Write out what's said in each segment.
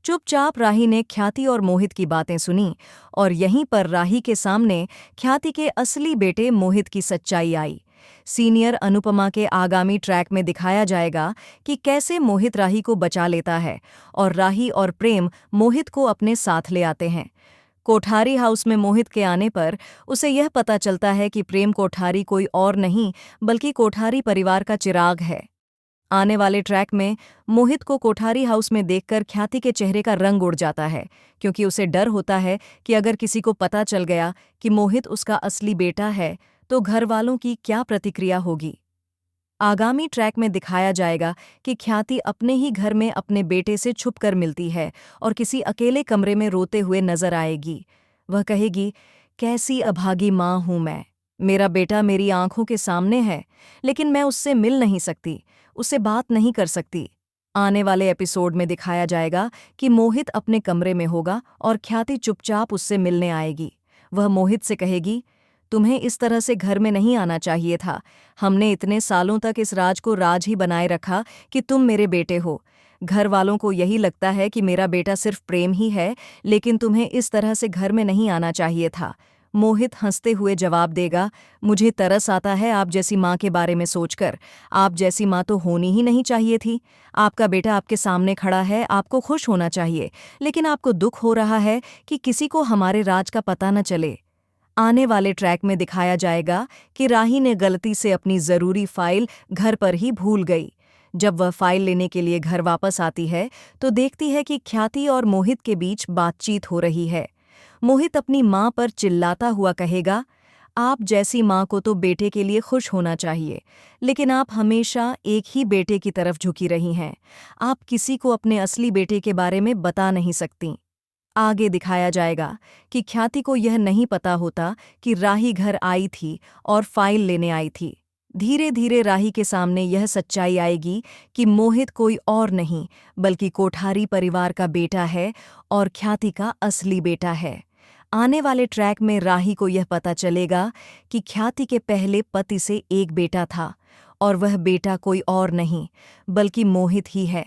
चुपचाप राही ने ख्याति और मोहित की बातें सुनी और यहीं पर राही के सामने ख्याति के असली बेटे मोहित की सच्चाई आई। सीनियर अनुपमा के आगामी ट्रैक में दिखाया जाएगा कि कैसे मोहित राही को बचा लेता है और राही और प्रेम मोहित को अपने साथ ले आते हैं। कोठारी हाउस में मोहित के आने पर उसे यह पता चलता है कि प्रेम कोठारी कोई और नहीं बल्कि कोठारी परिवार का चिराग है। आने वाले ट्रैक में मोहित को कोठारी हाउस में देखकर ख्याति के चेहरे का रंग उड़ जाता है, क्योंकि उसे डर होता है कि अगर किसी को पता चल गया कि मोहित उसका असली बेटा है तो घर वालों की क्या प्रतिक्रिया होगी। आगामी ट्रैक में दिखाया जाएगा कि ख्याति अपने ही घर में अपने बेटे से छुपकर मिलती है और किसी अकेले कमरे में रोते हुए नजर आएगी। वह कहेगी, कैसी अभागी माँ हूं मैं, मेरा बेटा मेरी आंखों के सामने है लेकिन मैं उससे मिल नहीं सकती, उससे बात नहीं कर सकती। आने वाले एपिसोड में दिखाया जाएगा कि मोहित अपने कमरे में होगा और ख्याति चुपचाप उससे मिलने आएगी। वह मोहित से कहेगी, तुम्हें इस तरह से घर में नहीं आना चाहिए था। हमने इतने सालों तक इस राज को राज ही बनाए रखा कि तुम मेरे बेटे हो। घर वालों को यही लगता है कि मेरा बेटा सिर्फ प्रेम ही है, लेकिन तुम्हें इस तरह से घर में नहीं आना चाहिए था। मोहित हंसते हुए जवाब देगा, मुझे तरस आता है आप जैसी माँ के बारे में सोचकर। आप जैसी माँ तो होनी ही नहीं चाहिए थी। आपका बेटा आपके सामने खड़ा है, आपको खुश होना चाहिए, लेकिन आपको दुख हो रहा है कि किसी को हमारे राज का पता न चले। आने वाले ट्रैक में दिखाया जाएगा कि राही ने गलती से अपनी जरूरी फाइल घर पर ही भूल गई। जब वह फाइल लेने के लिए घर वापस आती है तो देखती है कि ख्याति और मोहित के बीच बातचीत हो रही है। मोहित अपनी माँ पर चिल्लाता हुआ कहेगा, आप जैसी माँ को तो बेटे के लिए खुश होना चाहिए, लेकिन आप हमेशा एक ही बेटे की तरफ झुकी रही हैं। आप किसी को अपने असली बेटे के बारे में बता नहीं सकती। आगे दिखाया जाएगा कि ख्याति को यह नहीं पता होता कि राही घर आई थी और फाइल लेने आई थी। धीरे धीरे राही के सामने यह सच्चाई आएगी कि मोहित कोई और नहीं बल्कि कोठारी परिवार का बेटा है और ख्याति का असली बेटा है। आने वाले ट्रैक में राही को यह पता चलेगा कि ख्याति के पहले पति से एक बेटा था और वह बेटा कोई और नहीं बल्कि मोहित ही है।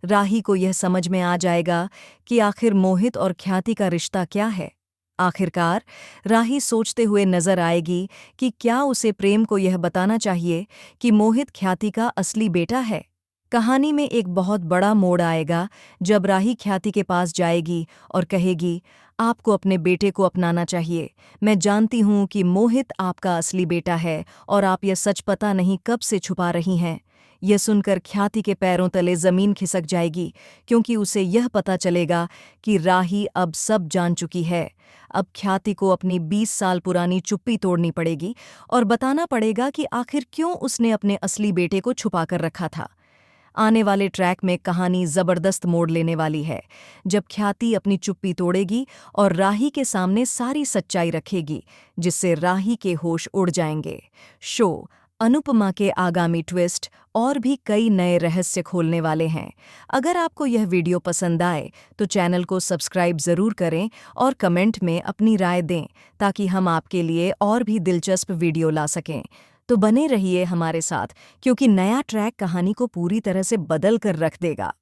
राही को यह समझ में आ जाएगा कि आखिर मोहित और ख्याति का रिश्ता क्या है। आखिरकार राही सोचते हुए नजर आएगी कि क्या उसे प्रेम को यह बताना चाहिए कि मोहित ख्याति का असली बेटा है। कहानी में एक बहुत बड़ा मोड़ आएगा जब राही ख्याति के पास जाएगी और कहेगी, आपको अपने बेटे को अपनाना चाहिए। मैं जानती हूँ कि मोहित आपका असली बेटा है और आप यह सच पता नहीं कब से छुपा रही हैं। यह सुनकर ख्याति के पैरों तले जमीन खिसक जाएगी, क्योंकि उसे यह पता चलेगा कि राही अब सब जान चुकी है। अब ख्याति को अपनी 20 साल पुरानी चुप्पी तोड़नी पड़ेगी और बताना पड़ेगा कि आखिर क्यों उसने अपने असली बेटे को छुपा कर रखा था। आने वाले ट्रैक में कहानी जबरदस्त मोड़ लेने वाली है, जब ख्याति अपनी चुप्पी तोड़ेगी और राही के सामने सारी सच्चाई रखेगी, जिससे राही के होश उड़ जाएंगे। शो अनुपमा के आगामी ट्विस्ट और भी कई नए रहस्य खोलने वाले हैं। अगर आपको यह वीडियो पसंद आए तो चैनल को सब्सक्राइब ज़रूर करें और कमेंट में अपनी राय दें, ताकि हम आपके लिए और भी दिलचस्प वीडियो ला सकें। तो बने रहिए हमारे साथ, क्योंकि नया ट्रैक कहानी को पूरी तरह से बदल कर रख देगा।